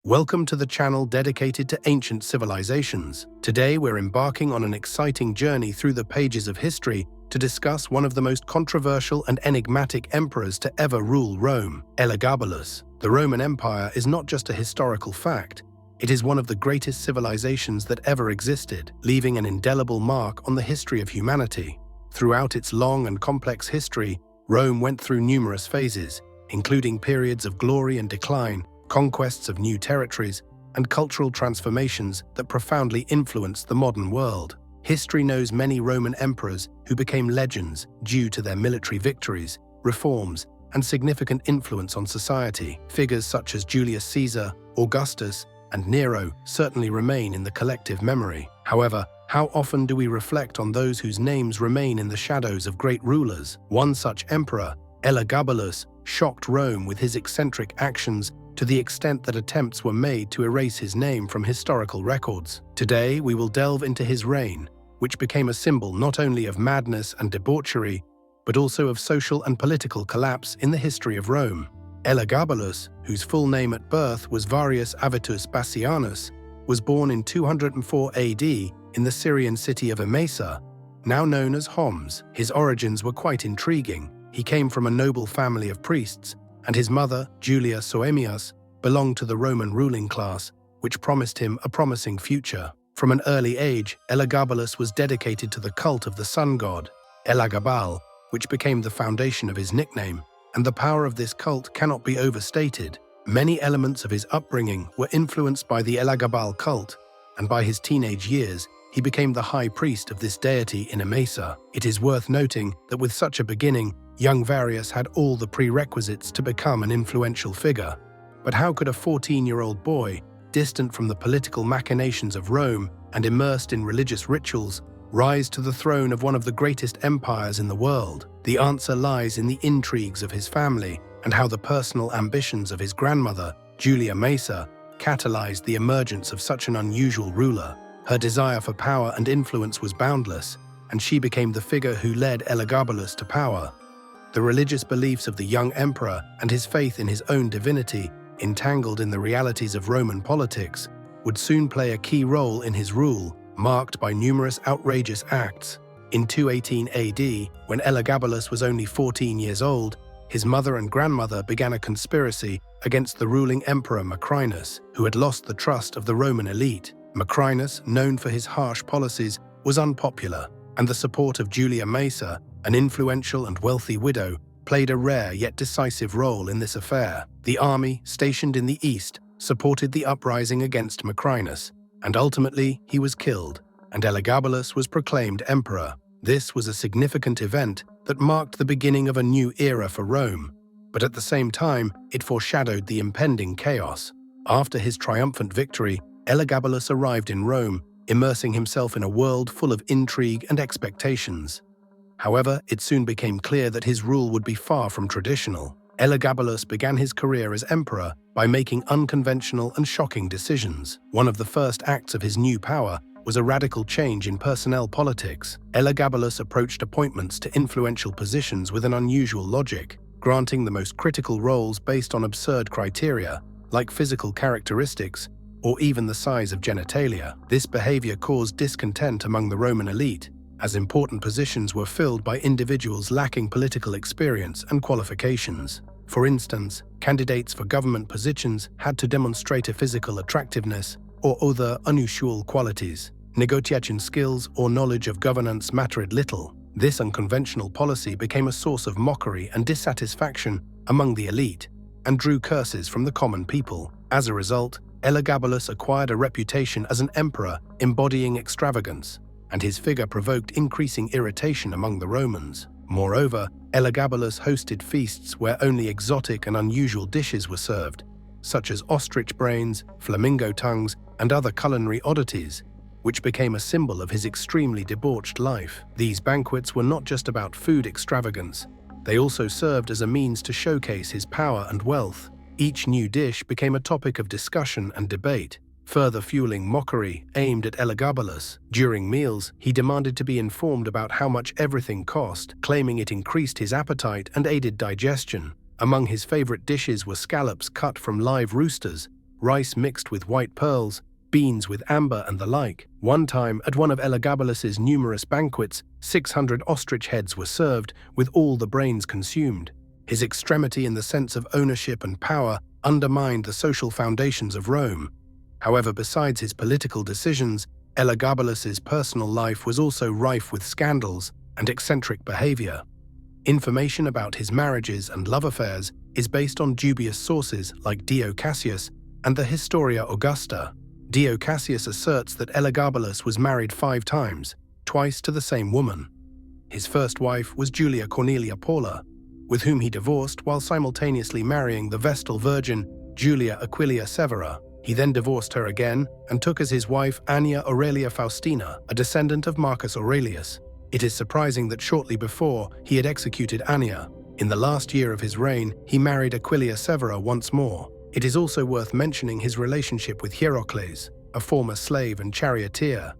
Welcome to the channel dedicated to ancient civilizations. Today we're embarking on an exciting journey through the pages of history to discuss one of the most controversial and enigmatic emperors to ever rule Rome, Elagabalus. The Roman Empire is not just a historical fact, it is one of the greatest civilizations that ever existed, leaving an indelible mark on the history of humanity. Throughout its long and complex history, Rome went through numerous phases, including periods of glory and decline, conquests of new territories, and cultural transformations that profoundly influenced the modern world. History knows many Roman emperors who became legends due to their military victories, reforms, and significant influence on society. Figures such as Julius Caesar, Augustus, and Nero certainly remain in the collective memory. However, how often do we reflect on those whose names remain in the shadows of great rulers? One such emperor, Elagabalus, shocked Rome with his eccentric actions to the extent that attempts were made to erase his name from historical records. Today, we will delve into his reign, which became a symbol not only of madness and debauchery, but also of social and political collapse in the history of Rome. Elagabalus, whose full name at birth was Varius Avitus Bassianus, was born in 204 AD in the Syrian city of Emesa, now known as Homs. His origins were quite intriguing. He came from a noble family of priests, and his mother, Julia Soaemias, belonged to the Roman ruling class, which promised him a promising future. From an early age, Elagabalus was dedicated to the cult of the sun god, Elagabal, which became the foundation of his nickname, and the power of this cult cannot be overstated. Many elements of his upbringing were influenced by the Elagabal cult, and by his teenage years, he became the high priest of this deity in Emesa. It is worth noting that with such a beginning, young Varius had all the prerequisites to become an influential figure. But how could a 14-year-old boy, distant from the political machinations of Rome and immersed in religious rituals, rise to the throne of one of the greatest empires in the world? The answer lies in the intrigues of his family and how the personal ambitions of his grandmother, Julia Maesa, catalyzed the emergence of such an unusual ruler. Her desire for power and influence was boundless, and she became the figure who led Elagabalus to power. The religious beliefs of the young emperor and his faith in his own divinity, entangled in the realities of Roman politics, would soon play a key role in his rule, marked by numerous outrageous acts. In 218 AD, when Elagabalus was only 14 years old, his mother and grandmother began a conspiracy against the ruling emperor Macrinus, who had lost the trust of the Roman elite. Macrinus, known for his harsh policies, was unpopular, and the support of Julia Maesa, an influential and wealthy widow, played a rare yet decisive role in this affair. The army, stationed in the east, supported the uprising against Macrinus, and ultimately he was killed, and Elagabalus was proclaimed emperor. This was a significant event that marked the beginning of a new era for Rome, but at the same time, it foreshadowed the impending chaos. After his triumphant victory, Elagabalus arrived in Rome, immersing himself in a world full of intrigue and expectations. However, it soon became clear that his rule would be far from traditional. Elagabalus began his career as emperor by making unconventional and shocking decisions. One of the first acts of his new power was a radical change in personnel politics. Elagabalus approached appointments to influential positions with an unusual logic, granting the most critical roles based on absurd criteria, like physical characteristics or even the size of genitalia. This behavior caused discontent among the Roman elite, as important positions were filled by individuals lacking political experience and qualifications. For instance, candidates for government positions had to demonstrate a physical attractiveness or other unusual qualities. Negotiation skills or knowledge of governance mattered little. This unconventional policy became a source of mockery and dissatisfaction among the elite, and drew curses from the common people. As a result, Elagabalus acquired a reputation as an emperor embodying extravagance, and his figure provoked increasing irritation among the Romans. Moreover, Elagabalus hosted feasts where only exotic and unusual dishes were served, such as ostrich brains, flamingo tongues, and other culinary oddities, which became a symbol of his extremely debauched life. These banquets were not just about food extravagance, they also served as a means to showcase his power and wealth. Each new dish became a topic of discussion and debate, further fueling mockery aimed at Elagabalus. During meals, he demanded to be informed about how much everything cost, claiming it increased his appetite and aided digestion. Among his favorite dishes were scallops cut from live roosters, rice mixed with white pearls, beans with amber and the like. One time, at one of Elagabalus's numerous banquets, 600 ostrich heads were served, with all the brains consumed. His extremity in the sense of ownership and power undermined the social foundations of Rome. However, besides his political decisions, Elagabalus's personal life was also rife with scandals and eccentric behavior. Information about his marriages and love affairs is based on dubious sources like Dio Cassius and the Historia Augusta. Dio Cassius asserts that Elagabalus was married 5 times, twice to the same woman. His first wife was Julia Cornelia Paula, with whom he divorced while simultaneously marrying the Vestal Virgin Julia Aquilia Severa. He then divorced her again and took as his wife Annia Aurelia Faustina, a descendant of Marcus Aurelius. It is surprising that shortly before, he had executed Annia. In the last year of his reign, he married Aquilia Severa once more. It is also worth mentioning his relationship with Hierocles, a former slave and charioteer.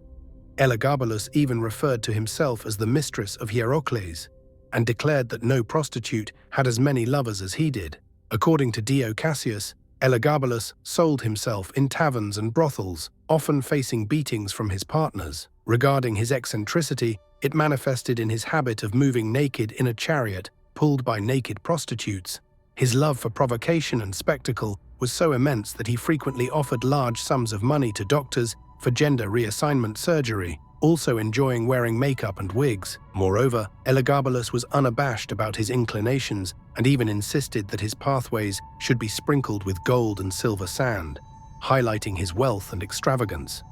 Elagabalus even referred to himself as the mistress of Hierocles, and declared that no prostitute had as many lovers as he did. According to Dio Cassius, Elagabalus sold himself in taverns and brothels, often facing beatings from his partners. Regarding his eccentricity, it manifested in his habit of moving naked in a chariot pulled by naked prostitutes. His love for provocation and spectacle was so immense that he frequently offered large sums of money to doctors for gender reassignment surgery, also enjoying wearing makeup and wigs. Moreover, Elagabalus was unabashed about his inclinations and even insisted that his pathways should be sprinkled with gold and silver sand, highlighting his wealth and extravagance.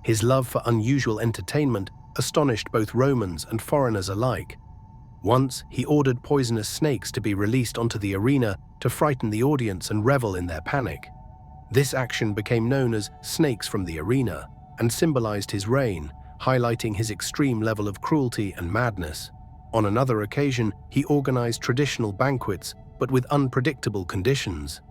His love for unusual entertainment astonished both Romans and foreigners alike. Once, he ordered poisonous snakes to be released onto the arena to frighten the audience and revel in their panic. This action became known as snakes from the arena and symbolized his reign, highlighting his extreme level of cruelty and madness. On another occasion, he organized traditional banquets, but with unpredictable conditions.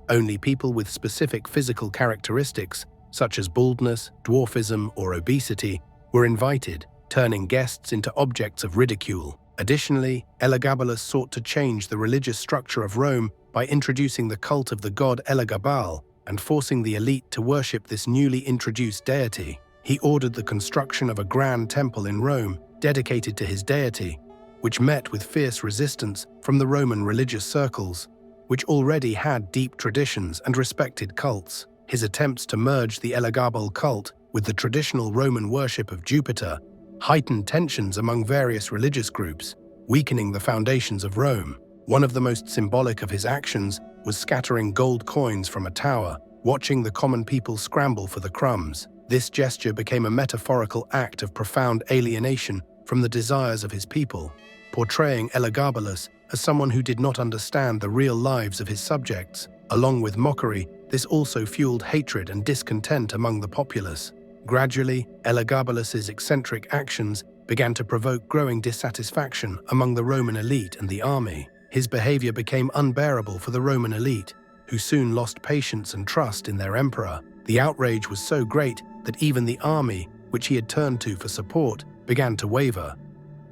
Only people with specific physical characteristics, such as baldness, dwarfism, or obesity, were invited, turning guests into objects of ridicule. Additionally, Elagabalus sought to change the religious structure of Rome by introducing the cult of the god Elagabal and forcing the elite to worship this newly introduced deity. He ordered the construction of a grand temple in Rome dedicated to his deity, which met with fierce resistance from the Roman religious circles, which already had deep traditions and respected cults. His attempts to merge the Elagabal cult with the traditional Roman worship of Jupiter heightened tensions among various religious groups, weakening the foundations of Rome. One of the most symbolic of his actions was scattering gold coins from a tower, watching the common people scramble for the crumbs. This gesture became a metaphorical act of profound alienation from the desires of his people, portraying Elagabalus as someone who did not understand the real lives of his subjects. Along with mockery, this also fueled hatred and discontent among the populace. Gradually, Elagabalus's eccentric actions began to provoke growing dissatisfaction among the Roman elite and the army. His behavior became unbearable for the Roman elite, who soon lost patience and trust in their emperor. The outrage was so great that even the army, which he had turned to for support, began to waver.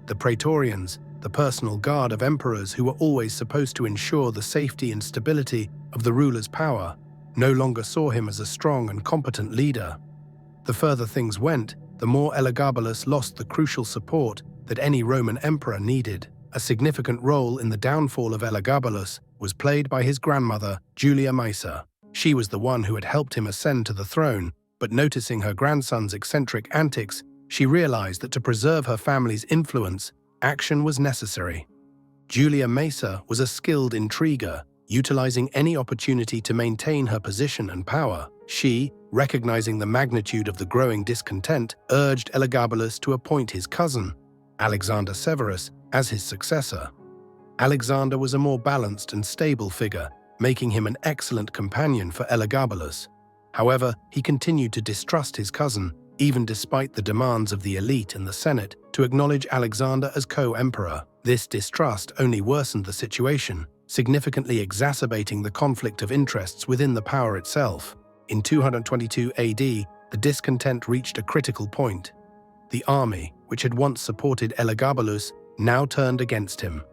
The Praetorians, the personal guard of emperors who were always supposed to ensure the safety and stability of the ruler's power, no longer saw him as a strong and competent leader. The further things went, the more Elagabalus lost the crucial support that any Roman emperor needed. A significant role in the downfall of Elagabalus was played by his grandmother, Julia Maesa. She was the one who had helped him ascend to the throne, but noticing her grandson's eccentric antics, she realized that to preserve her family's influence, action was necessary. Julia Maesa was a skilled intriguer, utilizing any opportunity to maintain her position and power. She, recognizing the magnitude of the growing discontent, urged Elagabalus to appoint his cousin, Alexander Severus, as his successor. Alexander was a more balanced and stable figure, making him an excellent companion for Elagabalus. However, he continued to distrust his cousin, even despite the demands of the elite and the Senate to acknowledge Alexander as co-emperor. This distrust only worsened the situation, significantly exacerbating the conflict of interests within the power itself. In 222 AD, the discontent reached a critical point. The army, which had once supported Elagabalus, now turned against him.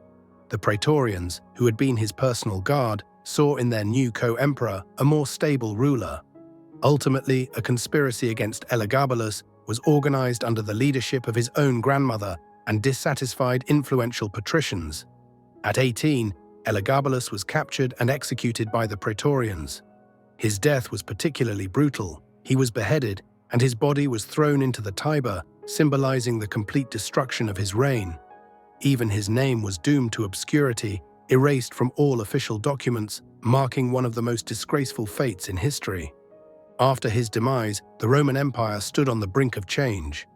The Praetorians, who had been his personal guard, saw in their new co-emperor a more stable ruler. Ultimately, a conspiracy against Elagabalus was organized under the leadership of his own grandmother and dissatisfied influential patricians. At 18, Elagabalus was captured and executed by the Praetorians. His death was particularly brutal. He was beheaded, and his body was thrown into the Tiber, symbolizing the complete destruction of his reign. Even his name was doomed to obscurity, erased from all official documents, marking one of the most disgraceful fates in history. After his demise, the Roman Empire stood on the brink of change.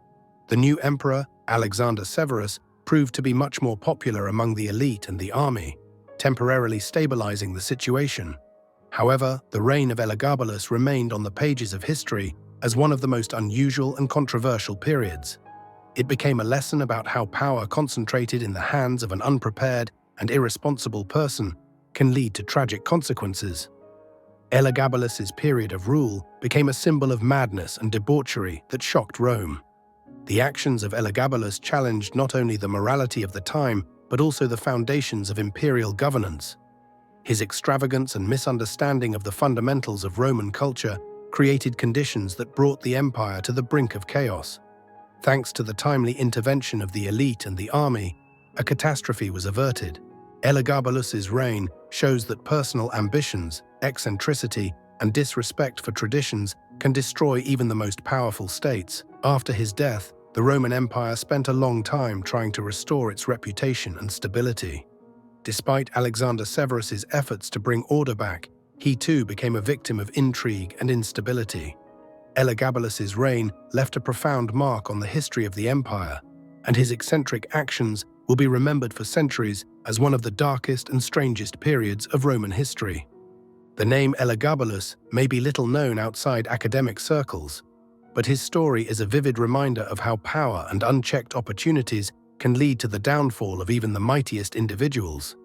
The new emperor, Alexander Severus, proved to be much more popular among the elite and the army, temporarily stabilizing the situation. However, the reign of Elagabalus remained on the pages of history as one of the most unusual and controversial periods. It became a lesson about how power concentrated in the hands of an unprepared and irresponsible person can lead to tragic consequences. Elagabalus's period of rule became a symbol of madness and debauchery that shocked Rome. The actions of Elagabalus challenged not only the morality of the time, but also the foundations of imperial governance. His extravagance and misunderstanding of the fundamentals of Roman culture created conditions that brought the empire to the brink of chaos. Thanks to the timely intervention of the elite and the army, a catastrophe was averted. Elagabalus's reign shows that personal ambitions, eccentricity, and disrespect for traditions can destroy even the most powerful states. After his death, the Roman Empire spent a long time trying to restore its reputation and stability. Despite Alexander Severus's efforts to bring order back, he too became a victim of intrigue and instability. Elagabalus's reign left a profound mark on the history of the empire, and his eccentric actions will be remembered for centuries as one of the darkest and strangest periods of Roman history. The name Elagabalus may be little known outside academic circles, but his story is a vivid reminder of how power and unchecked opportunities can lead to the downfall of even the mightiest individuals.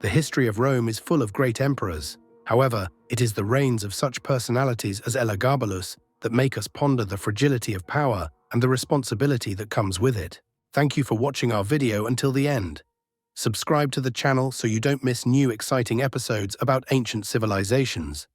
The history of Rome is full of great emperors. However, it is the reigns of such personalities as Elagabalus that make us ponder the fragility of power and the responsibility that comes with it. Thank you for watching our video until the end. Subscribe to the channel so you don't miss new exciting episodes about ancient civilizations.